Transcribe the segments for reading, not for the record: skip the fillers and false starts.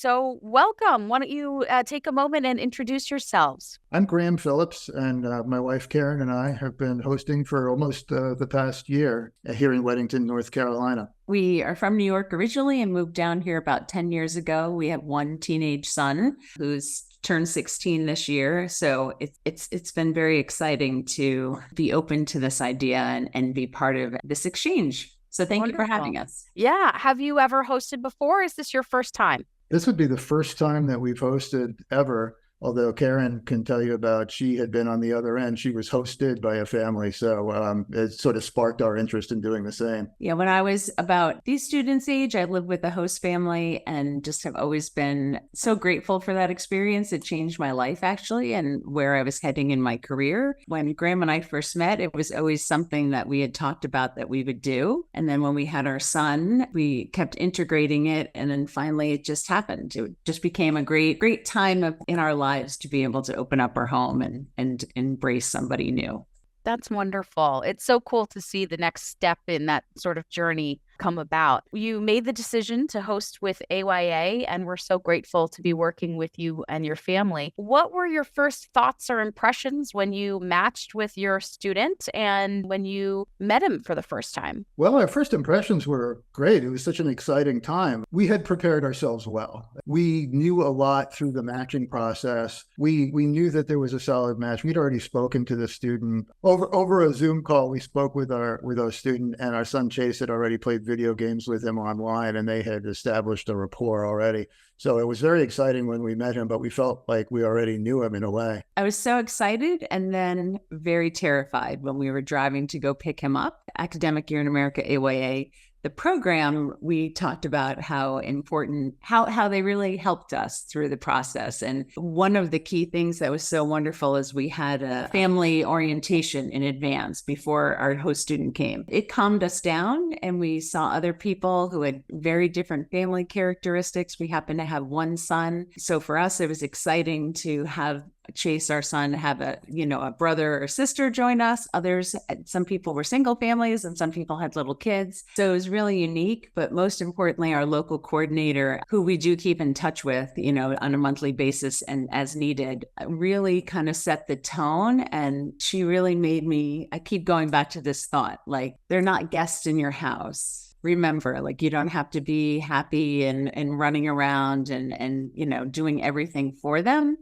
So welcome. Why don't you take a moment and introduce yourselves? I'm Graham Phillips, and my wife Karen and I have been hosting for almost the past year here in Weddington, North Carolina. We are from New York originally and moved down here about 10 years ago. We have one teenage son who's turned 16 this year. So it's been very exciting to be open to this idea and be part of this exchange. So thank you for having us. Yeah. Have you ever hosted before? Is this your first time? This would be the first time that we've hosted ever. Although Karen can tell you about, she had been on the other end. She was hosted by a family. So it sort of sparked our interest in doing the same. Yeah, when I was about these students' age, I lived with a host family and just have always been so grateful for that experience. It changed my life, actually, and where I was heading in my career. When Graham and I first met, it was always something that we had talked about that we would do. And then when we had our son, we kept integrating it. And then finally, it just happened. It just became a great time in our lives to be able to open up our home and embrace somebody new. That's wonderful. It's so cool to see the next step in that sort of journey come about. You made the decision to host with AYA, and we're so grateful to be working with you and your family. What were your first thoughts or impressions when you matched with your student and when you met him for the first time? Well, our first impressions were great. It was such an exciting time. We had prepared ourselves well. We knew a lot through the matching process. We knew that there was a solid match. We'd already spoken to the student over a Zoom call. We spoke with our student, and our son Chase had already played video games with him online, and they had established a rapport already. So it was very exciting when we met him, but we felt like we already knew him in a way. I was so excited and then very terrified when we were driving to go pick him up. Academic Year in America, AYA, the program, we talked about how important, how they really helped us through the process. And one of the key things that was so wonderful is we had a family orientation in advance before our host student came. It calmed us down, and we saw other people who had very different family characteristics. We happened to have one son. So for us, it was exciting to have Chase, our son, have a brother or sister join us. Others, some people were single families and some people had little kids. So it was really unique, but most importantly, our local coordinator, who we do keep in touch with, on a monthly basis and as needed, really kind of set the tone. And she really made me, I keep going back to this thought, like, they're not guests in your house. Remember, like, you don't have to be happy and running around and doing everything for them.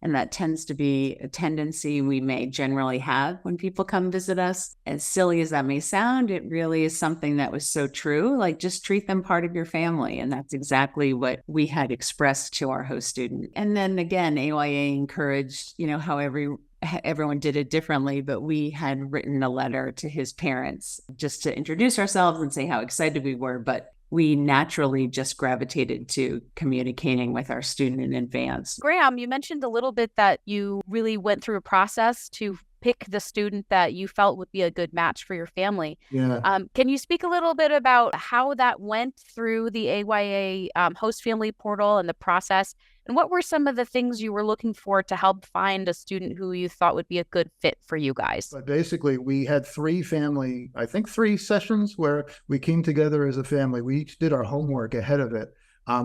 And that tends to be a tendency we may generally have when people come visit us. As silly as that may sound, it really is something that was so true. Like, just treat them part of your family. And that's exactly what we had expressed to our host student. And then again, AYA encouraged, how everyone did it differently, but we had written a letter to his parents just to introduce ourselves and say how excited we were. But we naturally just gravitated to communicating with our student in advance. Graham, you mentioned a little bit that you really went through a process to pick the student that you felt would be a good match for your family. Yeah. Can you speak a little bit about how that went through the AYA host family portal and the process? And what were some of the things you were looking for to help find a student who you thought would be a good fit for you guys? But basically, we had three sessions where we came together as a family. We each did our homework ahead of it.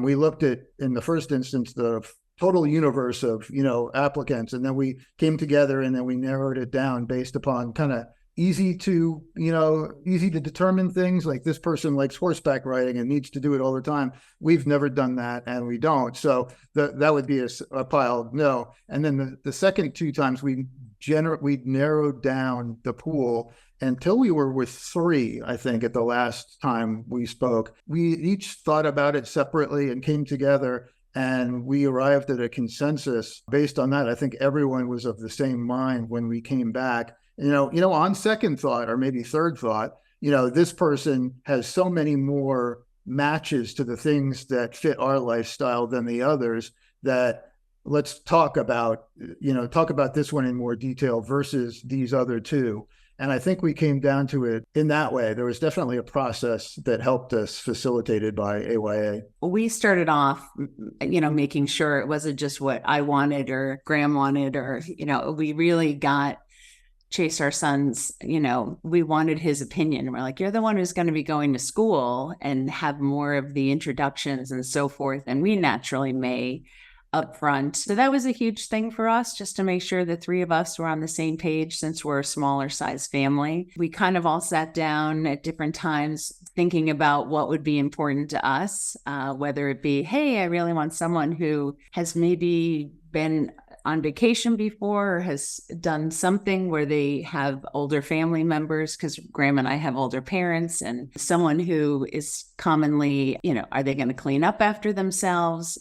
We looked at, in the first instance, the total universe of, applicants. And then we came together and then we narrowed it down based upon kind of easy to determine things, like this person likes horseback riding and needs to do it all the time. We've never done that, and we don't. So that would be a pile of no. And then the second two times we narrowed down the pool until we were with three, I think, at the last time we spoke. We each thought about it separately and came together, and we arrived at a consensus based on that. I think everyone was of the same mind when we came back. On second thought, or maybe third thought, this person has so many more matches to the things that fit our lifestyle than the others, that let's talk about this one in more detail versus these other two. And I think we came down to it in that way. There was definitely a process that helped us, facilitated by AYA. We started off, making sure it wasn't just what I wanted or Graham wanted, or, we really got Chase, our sons, we wanted his opinion. We're like, you're the one who's going to be going to school and have more of the introductions and so forth. And we naturally may up front. So that was a huge thing for us, just to make sure the three of us were on the same page since we're a smaller size family. We kind of all sat down at different times thinking about what would be important to us, whether it be, hey, I really want someone who has maybe been on vacation before or has done something where they have older family members, because Graham and I have older parents, and someone who is commonly, are they going to clean up after themselves?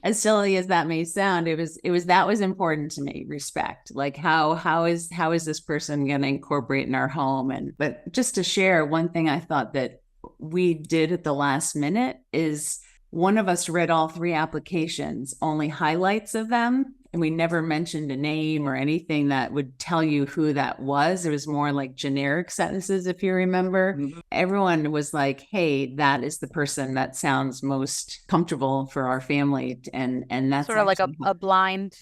As silly as that may sound, that was important to me. Respect, like how is this person going to incorporate in our home? But just to share one thing I thought that we did at the last minute is one of us read all three applications, only highlights of them. And we never mentioned a name or anything that would tell you who that was. It was more like generic sentences, if you remember. Mm-hmm. Everyone was like, hey, that is the person that sounds most comfortable for our family. And that's sort of like a blind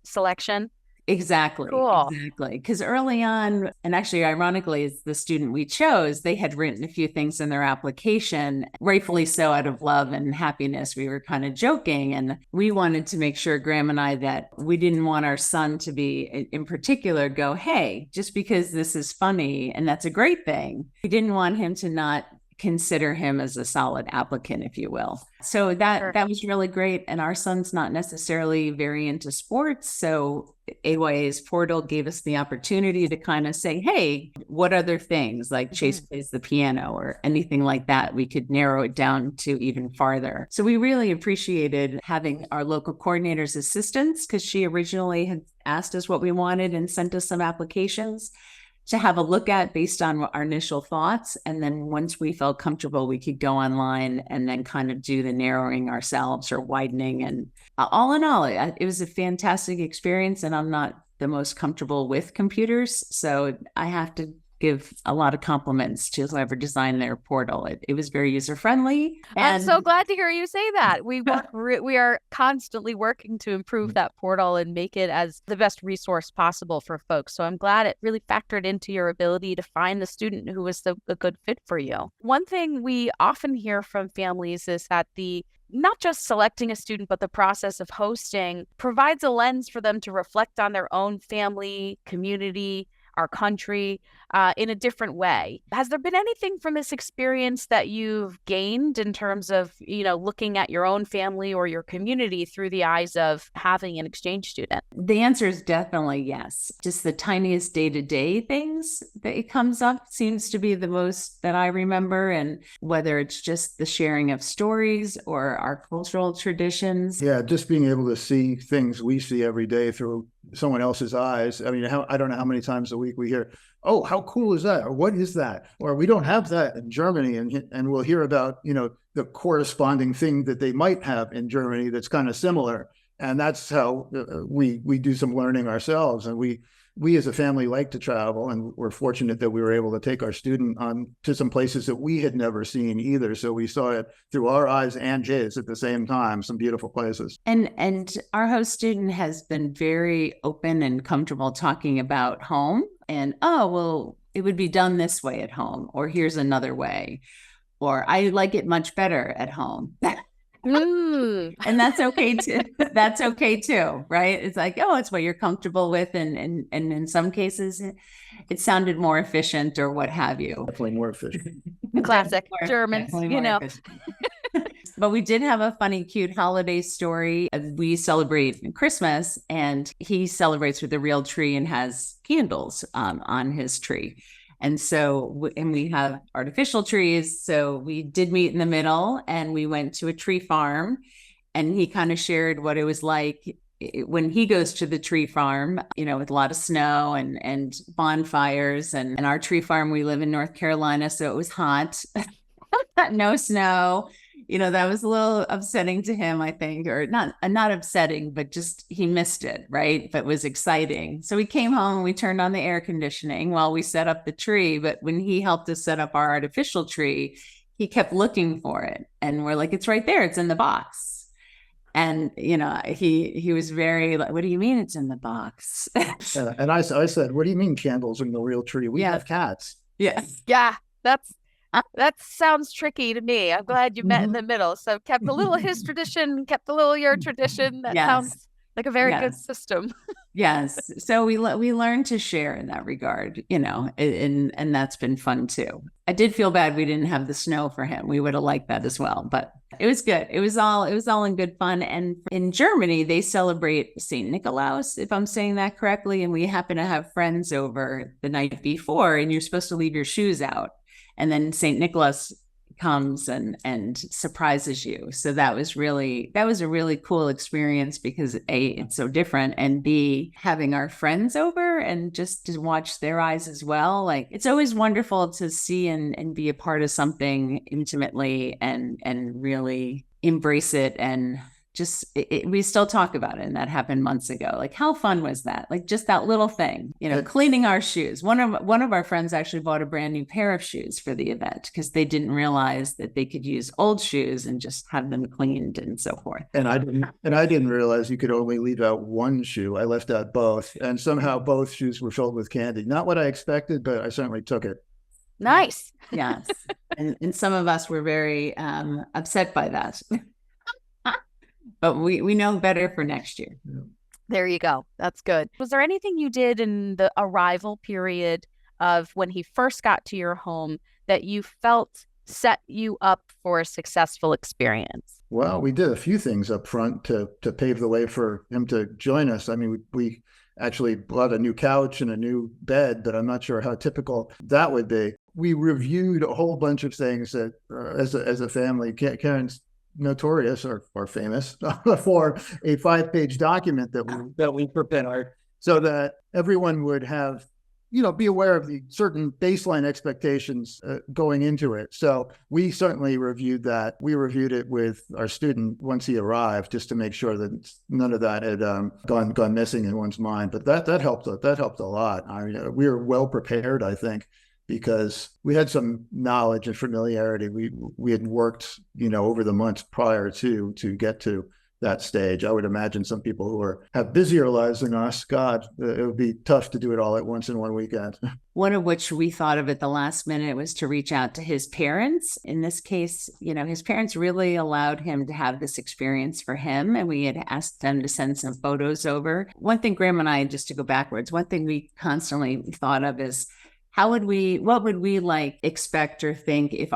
selection. Exactly. Cool. Exactly. Because early on, and actually, ironically, as the student we chose, they had written a few things in their application, rightfully so, out of love and happiness. We were kind of joking. And we wanted to make sure, Graham and I, that we didn't want our son to be, in particular, go, hey, just because this is funny, and that's a great thing. We didn't want him to not consider him as a solid applicant, if you will. So that was really great. And our son's not necessarily very into sports. So AYA's portal gave us the opportunity to kind of say, hey, what other things, like Chase plays the piano or anything like that, we could narrow it down to even farther. So we really appreciated having our local coordinator's assistance, because she originally had asked us what we wanted and sent us some applications to have a look at based on our initial thoughts. And then once we felt comfortable, we could go online and then kind of do the narrowing ourselves or widening. And all in all, it was a fantastic experience. And I'm not the most comfortable with computers, so I have to give a lot of compliments to whoever designed their portal. It was very user-friendly. I'm so glad to hear you say that. We are constantly working to improve that portal and make it as the best resource possible for folks. So I'm glad it really factored into your ability to find the student who was a good fit for you. One thing we often hear from families is that not just selecting a student, but the process of hosting provides a lens for them to reflect on their own family, community, our country in a different way. Has there been anything from this experience that you've gained in terms of, looking at your own family or your community through the eyes of having an exchange student? The answer is definitely yes. Just the tiniest day-to-day things that it comes up seems to be the most that I remember. And whether it's just the sharing of stories or our cultural traditions. Yeah, just being able to see things we see every day through someone else's eyes. I mean, I don't know how many times a week we hear, oh, how cool is that? Or what is that? Or we don't have that in Germany. And we'll hear about, the corresponding thing that they might have in Germany that's kind of similar. And that's how we do some learning ourselves. And we as a family like to travel, and we're fortunate that we were able to take our student on to some places that we had never seen either. So we saw it through our eyes and Jay's at the same time, some beautiful places. And our host student has been very open and comfortable talking about home and, oh, well, it would be done this way at home, or here's another way, or I like it much better at home. And that's okay too. That's okay too, right? It's like, oh, it's what you're comfortable with, and in some cases, it sounded more efficient or what have you. Definitely more efficient. Classic Germans, But we did have a funny, cute holiday story. We celebrate Christmas, and he celebrates with a real tree and has candles on his tree. And so, and we have artificial trees. So we did meet in the middle, and we went to a tree farm, and he kind of shared what it was like when he goes to the tree farm, with a lot of snow and bonfires. And our tree farm, we live in North Carolina, so it was hot, no snow. That was a little upsetting to him, I think, or not upsetting, but just he missed it, right? But it was exciting. So we came home and we turned on the air conditioning while we set up the tree. But when he helped us set up our artificial tree, he kept looking for it. And we're like, it's right there. It's in the box. And, he was very like, what do you mean it's in the box? And I said, what do you mean candles in the real tree? We have cats. Yes. Yeah, that sounds tricky to me. I'm glad you met in the middle. So kept a little his tradition, kept a little your tradition. That Yes. sounds like a very good Yes. system. Yes. So we learned to share in that regard, and that's been fun too. I did feel bad we didn't have the snow for him. We would have liked that as well, but it was good. It was all in good fun. And in Germany, they celebrate St. Nikolaus, if I'm saying that correctly. And we happen to have friends over the night before, and you're supposed to leave your shoes out. And then St. Nicholas comes and surprises you. So that was a really cool experience because A, it's so different, and B, having our friends over and just to watch their eyes as well. Like, it's always wonderful to see and be a part of something intimately and really embrace it. And just we still talk about it, and that happened months ago. Like, how fun was that? Like, just that little thing, cleaning our shoes. One of our friends actually bought a brand new pair of shoes for the event because they didn't realize that they could use old shoes and just have them cleaned and so forth. And I didn't realize you could only leave out one shoe. I left out both, and somehow both shoes were filled with candy. Not what I expected, but I certainly took it. Nice. Yes. And some of us were very upset by that. But we know better for next year. There you go. That's good. Was there anything you did in the arrival period of when he first got to your home that you felt set you up for a successful experience? Well, we did a few things up front to pave the way for him to join us. I mean, we actually bought a new couch and a new bed, but I'm not sure how typical that would be. We reviewed a whole bunch of things that as a family. Karen's notorious or famous for a 5-page document that we prepared so that everyone would have, be aware of the certain baseline expectations going into it. So we certainly reviewed that. We reviewed it with our student once he arrived, just to make sure that none of that had gone missing in one's mind. But that helped. That helped a lot. I mean, we were well prepared, I think, because we had some knowledge and familiarity. We had worked, over the months prior to get to that stage. I would imagine some people who have busier lives than us, God, it would be tough to do it all at once in one weekend. One of which we thought of at the last minute was to reach out to his parents. In this case, his parents really allowed him to have this experience for him. And we had asked them to send some photos over. One thing, Graham and I, just to go backwards, one thing we constantly thought of is, what would we like expect or think if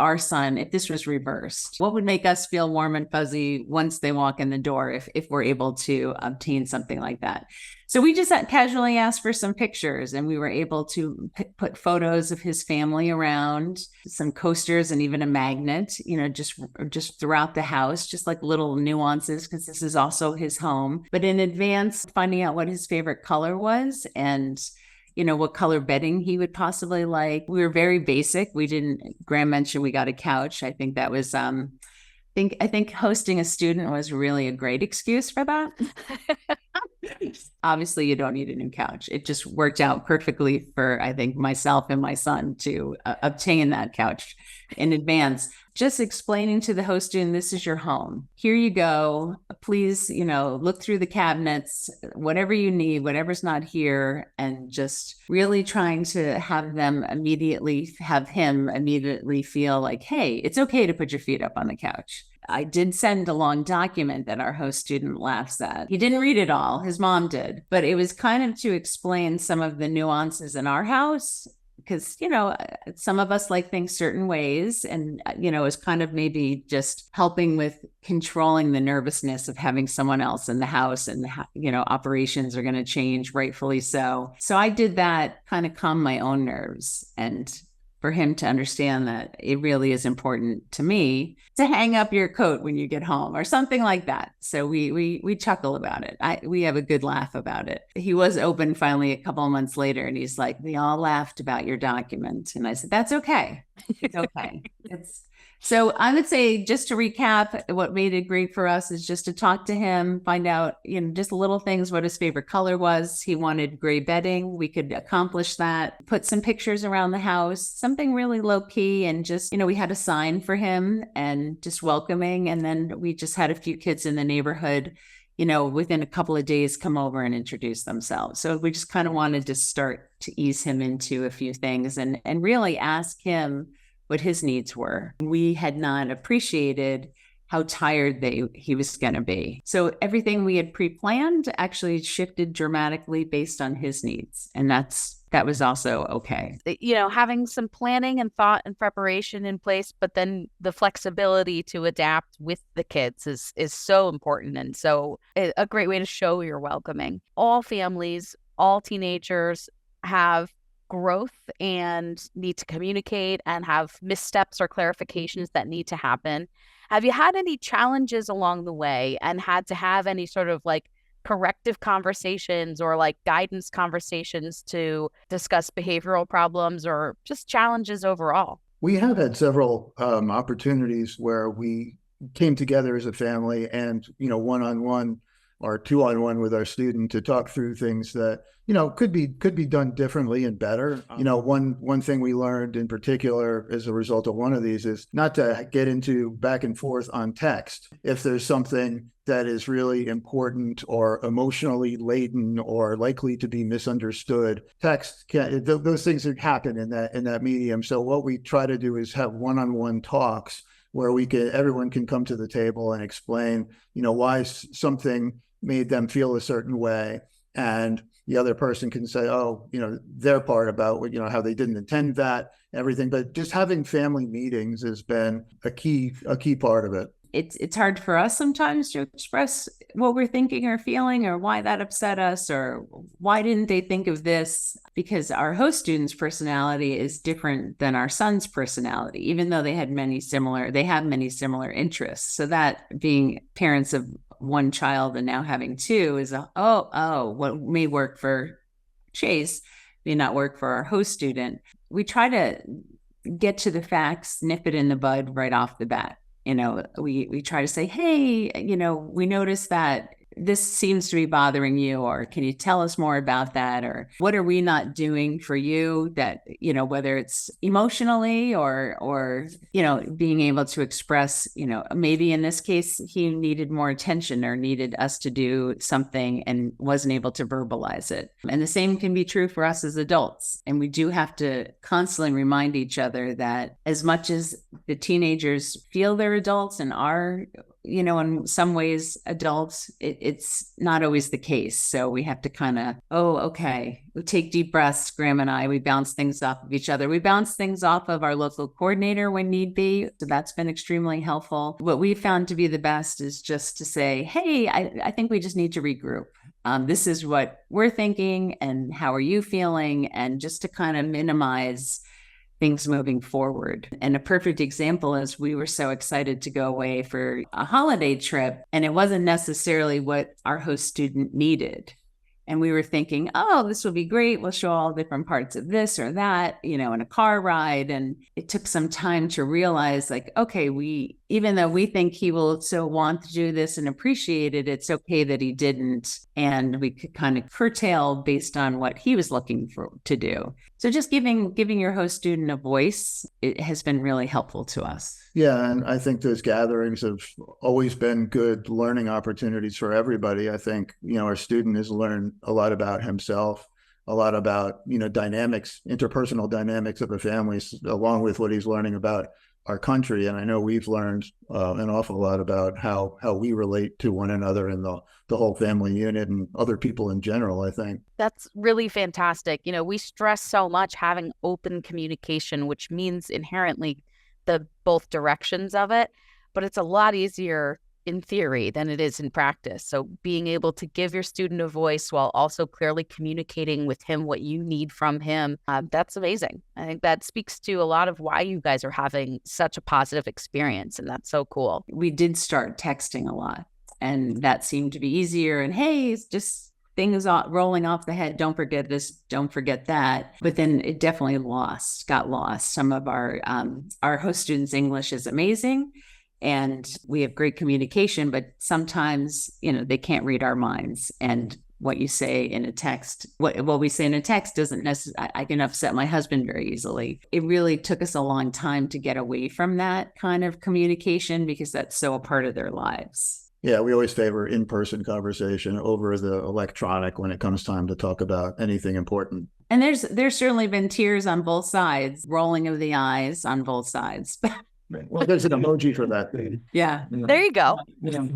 this was reversed? What would make us feel warm and fuzzy once they walk in the door if we're able to obtain something like that? So we just casually asked for some pictures, and we were able to put photos of his family around, some coasters, and even a magnet, just throughout the house, just like little nuances, because this is also his home. But in advance, finding out what his favorite color was and what color bedding he would possibly like. We were very basic. Graham mentioned we got a couch. I think that was, I think hosting a student was really a great excuse for that. Obviously, you don't need a new couch. It just worked out perfectly for, I think, myself and my son to obtain that couch in advance. Just explaining to the host student, this is your home. Here you go. Please, look through the cabinets, whatever you need, whatever's not here, and just really trying to have him immediately feel like, hey, it's okay to put your feet up on the couch. I did send a long document that our host student laughs at. He didn't read it all. His mom did, but it was kind of to explain some of the nuances in our house. Because, some of us like things certain ways, and, it's kind of maybe just helping with controlling the nervousness of having someone else in the house, and, operations are going to change, rightfully so. So I did that, kind of calm my own nerves, and for him to understand that it really is important to me to hang up your coat when you get home or something like that. So we chuckle about it. We have a good laugh about it. He was open finally a couple of months later, and he's like, we all laughed about your document. And I said, that's okay. It's okay. So I would say, just to recap, what made it great for us is just to talk to him, find out, just little things, what his favorite color was. He wanted gray bedding. We could accomplish that. Put some pictures around the house, something really low key. And just, we had a sign for him and just welcoming. And then we just had a few kids in the neighborhood, within a couple of days come over and introduce themselves. So we just kind of wanted to start to ease him into a few things and really ask him what his needs were. We had not appreciated how tired he was going to be. So everything we had pre-planned actually shifted dramatically based on his needs. And that was also okay. Having some planning and thought and preparation in place, but then the flexibility to adapt with the kids is so important. And so a great way to show you're welcoming. All families, all teenagers have growth and need to communicate and have missteps or clarifications that need to happen. Have you had any challenges along the way and had to have any sort of like corrective conversations or like guidance conversations to discuss behavioral problems or just challenges overall? We have had several opportunities where we came together as a family and, one-on-one or two-on-one with our student to talk through things that, could be done differently and better. One thing we learned in particular as a result of one of these is not to get into back and forth on text. If there's something that is really important or emotionally laden or likely to be misunderstood, text those things happen in that medium. So what we try to do is have one-on-one talks where everyone can come to the table and explain, why something made them feel a certain way, and the other person can say, their part about, how they didn't intend that, everything. But just having family meetings has been a key part of it. It's hard for us sometimes to express what we're thinking or feeling or why that upset us or why didn't they think of this, because our host student's personality is different than our son's personality, even though they have many similar interests. So that, being parents of one child and now having two, is what may work for Chase may not work for our host student. We try to get to the facts, nip it in the bud right off the bat. We try to say, hey, we noticed that this seems to be bothering you, or can you tell us more about that? Or what are we not doing for you that, whether it's emotionally or being able to express, maybe in this case, he needed more attention or needed us to do something and wasn't able to verbalize it. And the same can be true for us as adults. And we do have to constantly remind each other that as much as the teenagers feel they're adults and are, in some ways adults, it's not always the case. So we have to kind of, okay, we take deep breaths, Graham and I, we bounce things off of each other. We bounce things off of our local coordinator when need be. So that's been extremely helpful. What we found to be the best is just to say, hey, I think we just need to regroup. This is what we're thinking and how are you feeling? And just to kind of minimize things moving forward. And a perfect example is we were so excited to go away for a holiday trip, and it wasn't necessarily what our host student needed. And we were thinking, this will be great. We'll show all different parts of this or that, in a car ride. And it took some time to realize, like, okay, even though we think he will so want to do this and appreciate it, it's okay that he didn't. And we could kind of curtail based on what he was looking to do. So just giving your host student a voice, it has been really helpful to us. Yeah, and I think those gatherings have always been good learning opportunities for everybody. I think, our student has learned a lot about himself, a lot about, dynamics, interpersonal dynamics of a family, along with what he's learning about our country. And I know we've learned an awful lot about how we relate to one another and the whole family unit and other people in general, I think. That's really fantastic. We stress so much having open communication, which means inherently the both directions of it, but it's a lot easier in theory than it is in practice. So being able to give your student a voice while also clearly communicating with him what you need from him, that's amazing. I think that speaks to a lot of why you guys are having such a positive experience, and that's so cool. We did start texting a lot, and that seemed to be easier. And hey, just things rolling off the head. Don't forget this, don't forget that. But then it definitely got lost. Some of our host students' English is amazing, and we have great communication, but sometimes, they can't read our minds. And what you say in a text, what we say in a text doesn't necessarily, I can upset my husband very easily. It really took us a long time to get away from that kind of communication because that's so a part of their lives. Yeah, we always favor in-person conversation over the electronic when it comes time to talk about anything important. And there's certainly been tears on both sides, rolling of the eyes on both sides. Well, there's an emoji for that thing. Yeah. There you go. Yeah.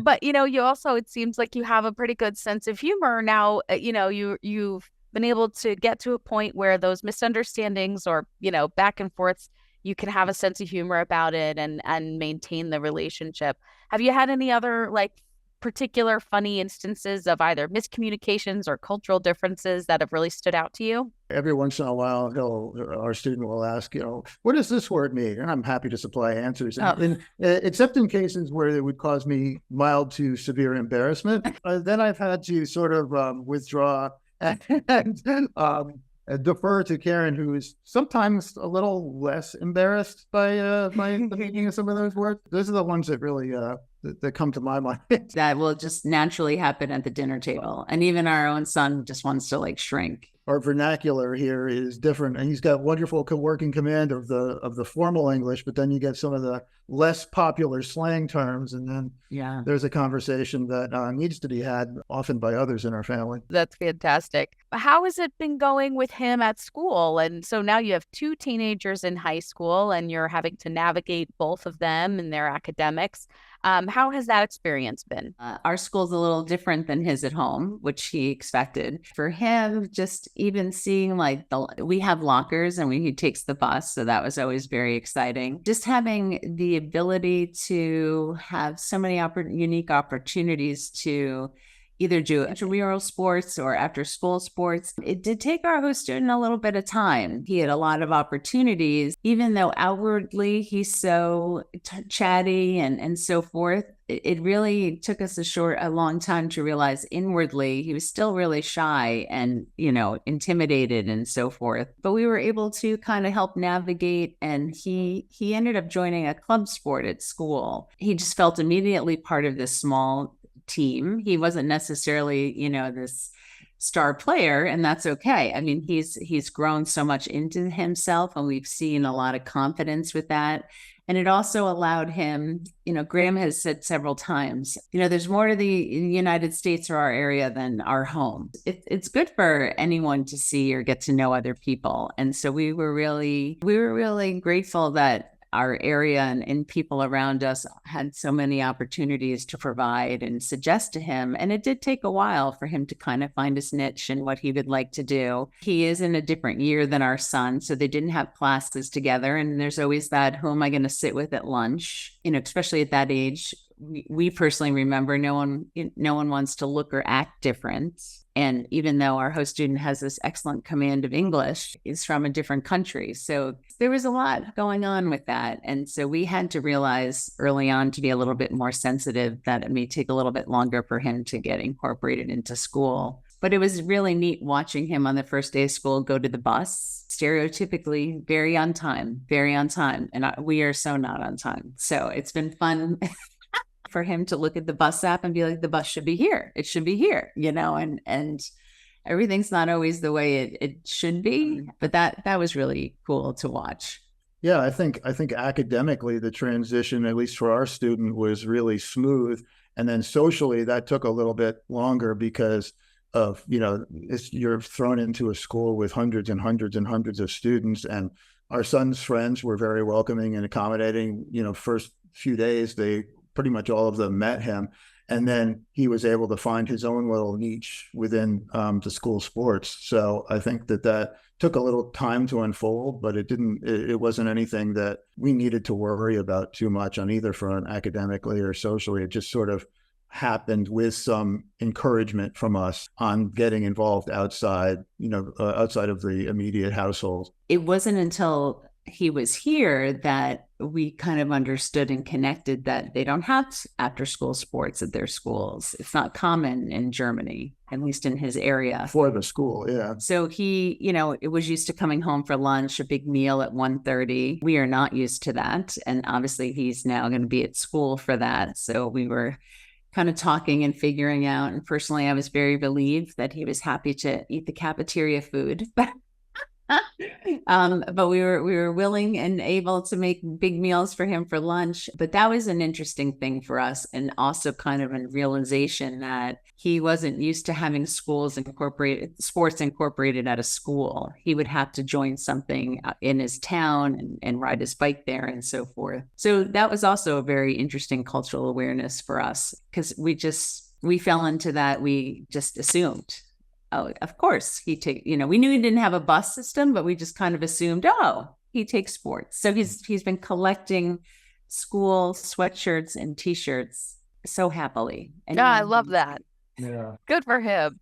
But you also, it seems like you have a pretty good sense of humor now. You've been able to get to a point where those misunderstandings or back and forths, you can have a sense of humor about it and maintain the relationship. Have you had any other particular funny instances of either miscommunications or cultural differences that have really stood out to you? Every once in a while, our student will ask, what does this word mean? And I'm happy to supply answers. Except in cases where it would cause me mild to severe embarrassment. Then I've had to sort of withdraw and defer to Karen, who is sometimes a little less embarrassed by the meaning of some of those words. Those are the ones that really that come to my mind. That will just naturally happen at the dinner table. And even our own son just wants to shrink. Our vernacular here is different, and he's got wonderful working command of the formal English, but then you get some of the less popular slang terms, and then there's a conversation that needs to be had often by others in our family. That's fantastic. How has it been going with him at school? And so now you have 2 teenagers in high school, and you're having to navigate both of them in their academics. How has that experience been? Our school's a little different than his at home, which he expected. For him, just even seeing we have lockers and he takes the bus. So that was always very exciting. Just having the ability to have so many unique opportunities to either do intramural sports or after school sports. It did take our host student a little bit of time. He had a lot of opportunities, even though outwardly he's so chatty and so forth. It really took us a long time to realize inwardly he was still really shy and, intimidated and so forth. But we were able to kind of help navigate, and he ended up joining a club sport at school. He just felt immediately part of this small team. He wasn't necessarily, this star player, and that's okay. I mean, he's grown so much into himself, and we've seen a lot of confidence with that. And it also allowed him, Graham has said several times, there's more to the United States or our area than our home. It's good for anyone to see or get to know other people. And so we were really grateful that our area and people around us had so many opportunities to provide and suggest to him. And it did take a while for him to kind of find his niche and what he would like to do. He is in a different year than our son, so they didn't have classes together. And there's always that, who am I going to sit with at lunch? Especially at that age, we personally remember no one wants to look or act different. And even though our host student has this excellent command of English, he's from a different country. So there was a lot going on with that. And so we had to realize early on to be a little bit more sensitive that it may take a little bit longer for him to get incorporated into school. But it was really neat watching him on the first day of school go to the bus, stereotypically very on time. And we are so not on time. So it's been fun for him to look at the bus app and be like, the bus should be here. It should be here, and everything's not always the way it should be. But that was really cool to watch. Yeah, I think academically, the transition, at least for our student, was really smooth. And then socially, that took a little bit longer because of, you're thrown into a school with hundreds and hundreds and hundreds of students. And our son's friends were very welcoming and accommodating. First few days, pretty much all of them met him. And then he was able to find his own little niche within the school sports. So I think that took a little time to unfold, but it wasn't anything that we needed to worry about too much on either front, academically or socially. It just sort of happened with some encouragement from us on getting involved outside of the immediate household. It wasn't until he was here that we kind of understood and connected that they don't have after school sports at their schools. It's not common in Germany, at least in his area. For the school, yeah. So he, it was used to coming home for lunch, a big meal at 1:30. We are not used to that. And obviously he's now going to be at school for that. So we were kind of talking and figuring out. And personally, I was very relieved that he was happy to eat the cafeteria food. But we were willing and able to make big meals for him for lunch. But that was an interesting thing for us, and also kind of a realization that he wasn't used to having sports incorporated at a school. He would have to join something in his town and ride his bike there and so forth. So that was also a very interesting cultural awareness for us, because we fell into that. We just assumed, oh, of course we knew he didn't have a bus system, but we just kind of assumed, oh, he takes sports. So he's been collecting school sweatshirts and t-shirts so happily. And I love that. Yeah. Good for him.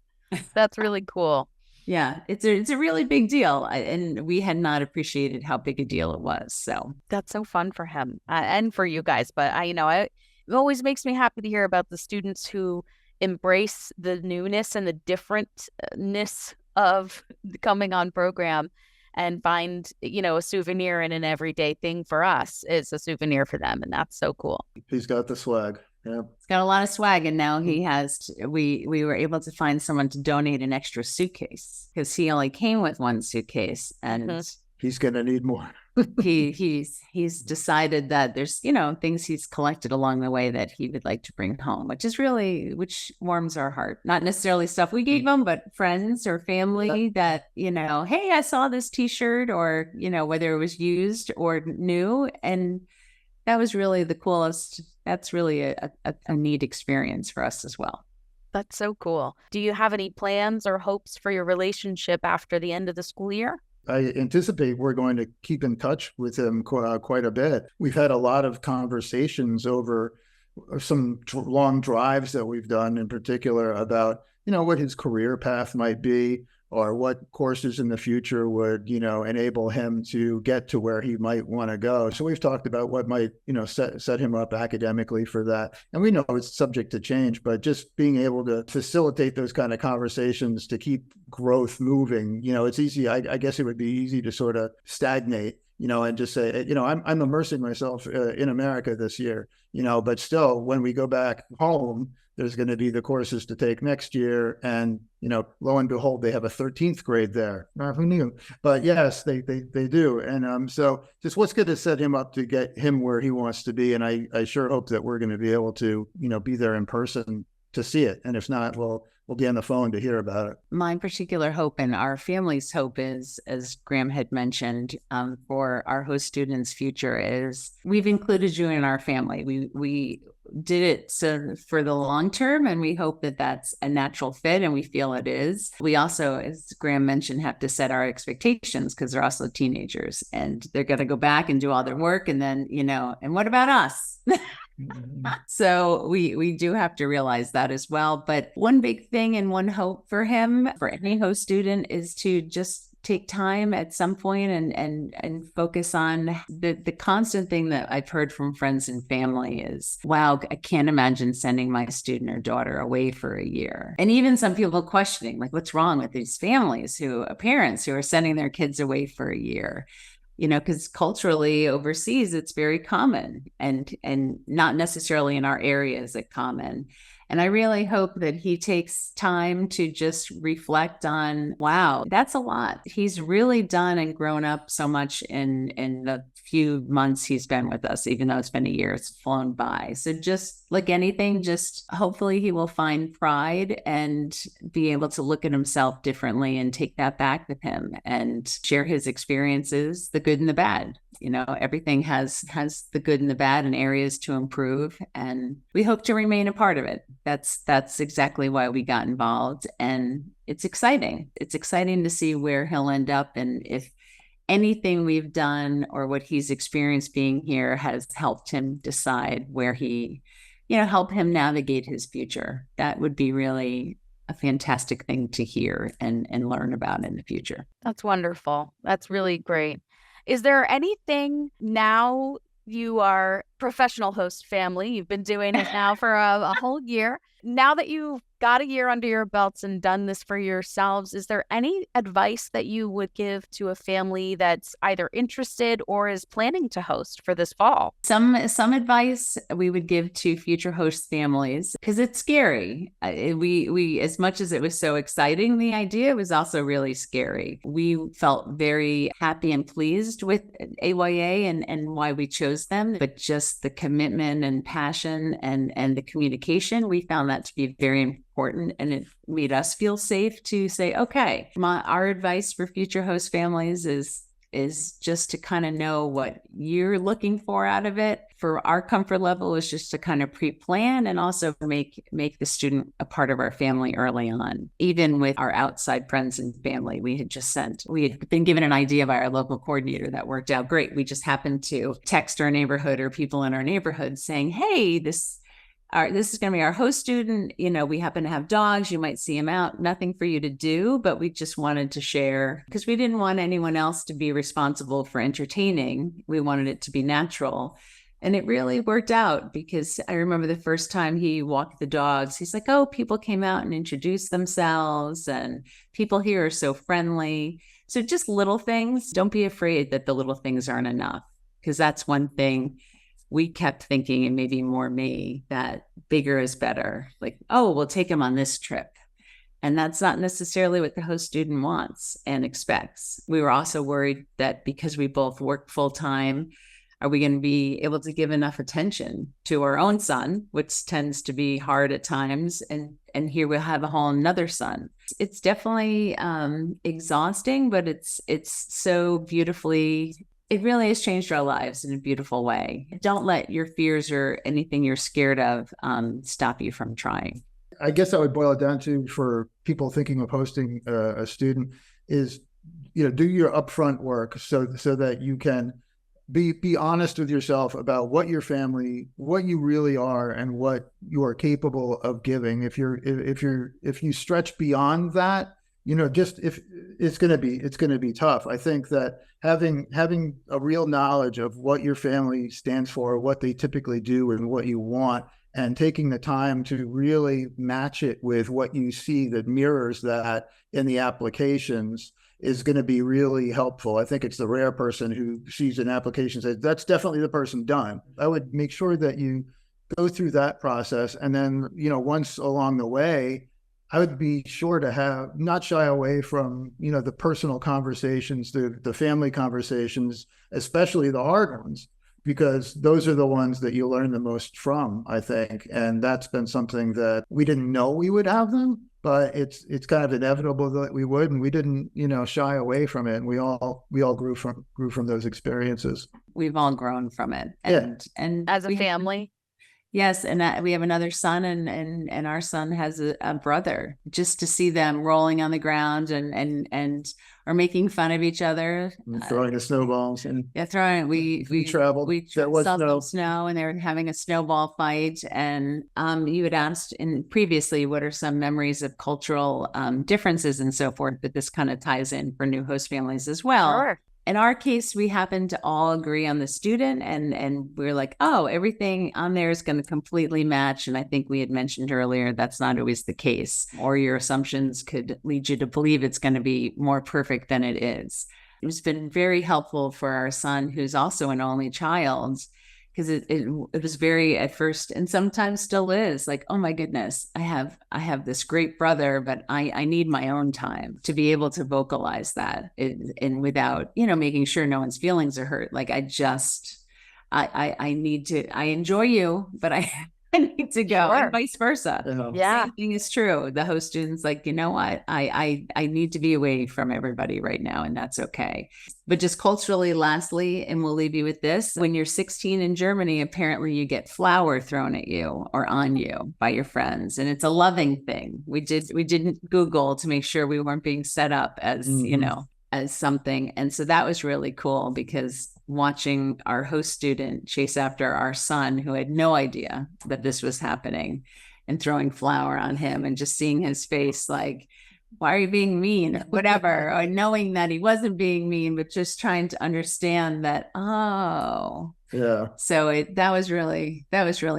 That's really cool. Yeah, it's a really big deal. And we had not appreciated how big a deal it was. So that's so fun for him and for you guys. But it always makes me happy to hear about the students who embrace the newness and the differentness of coming on program and find, a souvenir in an everyday thing. For us, it's a souvenir for them. And that's so cool. He's got the swag. Yeah. He's got a lot of swag. And now we were able to find someone to donate an extra suitcase, because he only came with one suitcase, and he's going to need more. he's decided that there's, things he's collected along the way that he would like to bring home, which warms our heart. Not necessarily stuff we gave him, but friends or family that, hey, I saw this t-shirt, or, whether it was used or new. And that was really the coolest. That's really a neat experience for us as well. That's so cool. Do you have any plans or hopes for your relationship after the end of the school year? I anticipate we're going to keep in touch with him quite a bit. We've had a lot of conversations over some long drives that we've done, in particular about, what his career path might be, or what courses in the future would, enable him to get to where he might want to go. So we've talked about what might, set him up academically for that. And we know it's subject to change, but just being able to facilitate those kind of conversations to keep growth moving, it's easy. I guess it would be easy to sort of stagnate, and just say, I'm immersing myself in America this year, but still, when we go back home, there's going to be the courses to take next year. And, lo and behold, they have a 13th grade there. Who knew? But yes, they do. And so just what's good to set him up to get him where he wants to be. And I sure hope that we're going to be able to, be there in person to see it. And if not, we'll be on the phone to hear about it. My particular hope, and our family's hope, is, as Graham had mentioned, for our host students' future, is we've included you in our family. We did it so for the long term, and we hope that that's a natural fit, and we feel it is. We also, as Graham mentioned, have to set our expectations, because they're also teenagers, and they're going to go back and do all their work, and then, and what about us? So we do have to realize that as well. But one big thing and one hope for him, for any host student, is to just take time at some point and focus on the constant thing that I've heard from friends and family is, wow, I can't imagine sending my student or daughter away for a year. And even some people questioning, like, what's wrong with these families parents who are sending their kids away for a year? Because culturally overseas, it's very common, and not necessarily in our area is it common. And I really hope that he takes time to just reflect on, wow, that's a lot. He's really done and grown up so much in the few months he's been with us, even though it's been a year, it's flown by. So just like anything, just hopefully he will find pride and be able to look at himself differently and take that back with him and share his experiences, the good and the bad. Everything has the good and the bad and areas to improve. And we hope to remain a part of it. That's exactly why we got involved. And it's exciting. It's exciting to see where he'll end up, and if anything we've done or what he's experienced being here has helped him decide where help him navigate his future. That would be really a fantastic thing to hear and learn about in the future. That's wonderful. That's really great. Is there anything now You are professional host family. You've been doing it now for a whole year. Now that you've got a year under your belts and done this for yourselves, is there any advice that you would give to a family that's either interested or is planning to host for this fall? Some advice we would give to future host families, because it's scary. We as much as it was so exciting, the idea was also really scary. We felt very happy and pleased with AYA and why we chose them, but just the commitment and passion and the communication, we found that to be very important, and it made us feel safe to say, okay, our advice for future host families is just to kind of know what you're looking for out of it. For our comfort level is just to kind of pre-plan and also make the student a part of our family early on. Even with our outside friends and family, we had been given an idea by our local coordinator that worked out great. We just happened to text our neighborhood or people in our neighborhood saying, hey, this is going to be our host student. We happen to have dogs. You might see him out. Nothing for you to do, but we just wanted to share because we didn't want anyone else to be responsible for entertaining. We wanted it to be natural. And it really worked out because I remember the first time he walked the dogs, he's like, oh, people came out and introduced themselves and people here are so friendly. So just little things. Don't be afraid that the little things aren't enough, because that's one thing we kept thinking, and maybe more me, that bigger is better. Like, oh, we'll take him on this trip. And that's not necessarily what the host student wants and expects. We were also worried that because we both work full time, are we going to be able to give enough attention to our own son, which tends to be hard at times. And here we'll have a whole another son. It's definitely exhausting, but it's so beautifully. It really has changed our lives in a beautiful way. Don't let your fears or anything you're scared of stop you from trying. I guess I would boil it down to, for people thinking of hosting a student, is, do your upfront work so that you can be honest with yourself about what your family, what you really are, and what you are capable of giving. If you stretch beyond that, just if it's going to be tough. I think that having a real knowledge of what your family stands for, what they typically do, and what you want, and taking the time to really match it with what you see that mirrors that in the applications is going to be really helpful. I think it's the rare person who sees an application and says, that's definitely the person done. I would make sure that you go through that process. And then, once along the way, I would be sure to not shy away from, the personal conversations, the family conversations, especially the hard ones, because those are the ones that you learn the most from, I think. And that's been something that we didn't know we would have them, but it's kind of inevitable that we would, and we didn't, shy away from it. And we all grew from those experiences. We've all grown from it. And as a family. Yes, and we have another son, and our son has a brother. Just to see them rolling on the ground and are making fun of each other, and throwing the snowballs, and throwing. We traveled. There was snow, and they were having a snowball fight. And you had asked previously, what are some memories of cultural differences and so forth? But this kind of ties in for new host families as well. Sure. In our case, we happen to all agree on the student, and we're like, oh, everything on there is going to completely match. And I think we had mentioned earlier, that's not always the case, or your assumptions could lead you to believe it's going to be more perfect than it is. It's been very helpful for our son, who's also an only child, because it was very, at first, and sometimes still is, like, oh my goodness, I have this great brother, but I need my own time to be able to vocalize that, and without, making sure no one's feelings are hurt. Like, I enjoy you, but I need to go, Sure. and vice versa. Yeah. Same thing is true. The host student's like, you know what? I need to be away from everybody right now, and that's okay. But just culturally, lastly, and we'll leave you with this, when you're 16 in Germany, apparently you get flour thrown at you or on you by your friends. And it's a loving thing. We didn't Google to make sure we weren't being set up as, as something. And so that was really cool, because watching our host student chase after our son, who had no idea that this was happening, and throwing flour on him, and just seeing his face like, why are you being mean, or whatever, or knowing that he wasn't being mean, but just trying to understand that, oh, Yeah. So that was really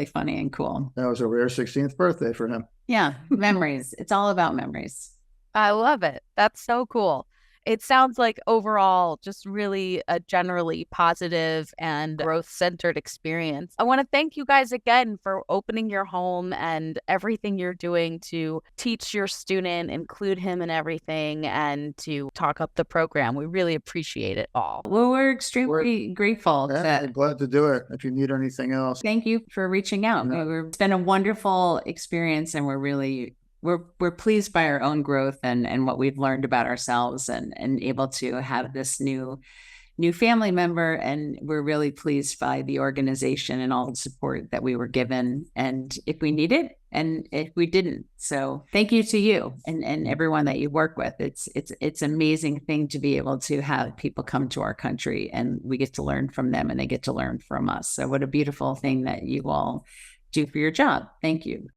funny and cool. That was a rare 16th birthday for him. Yeah, memories. It's all about memories. I love it. That's so cool. It sounds like overall just really a generally positive and growth centered experience. I want to thank you guys again for opening your home and everything you're doing to teach your student, include him in everything, and to talk up the program. We really appreciate it all. Well, we're extremely grateful. I'm glad to do it. If you need anything else. Thank you for reaching out. It's been a wonderful experience, and we're pleased by our own growth and what we've learned about ourselves and able to have this new family member. And we're really pleased by the organization and all the support that we were given, and if we need it and if we didn't. So thank you to you and everyone that you work with. It's an amazing thing to be able to have people come to our country and we get to learn from them and they get to learn from us. So what a beautiful thing that you all do for your job. Thank you.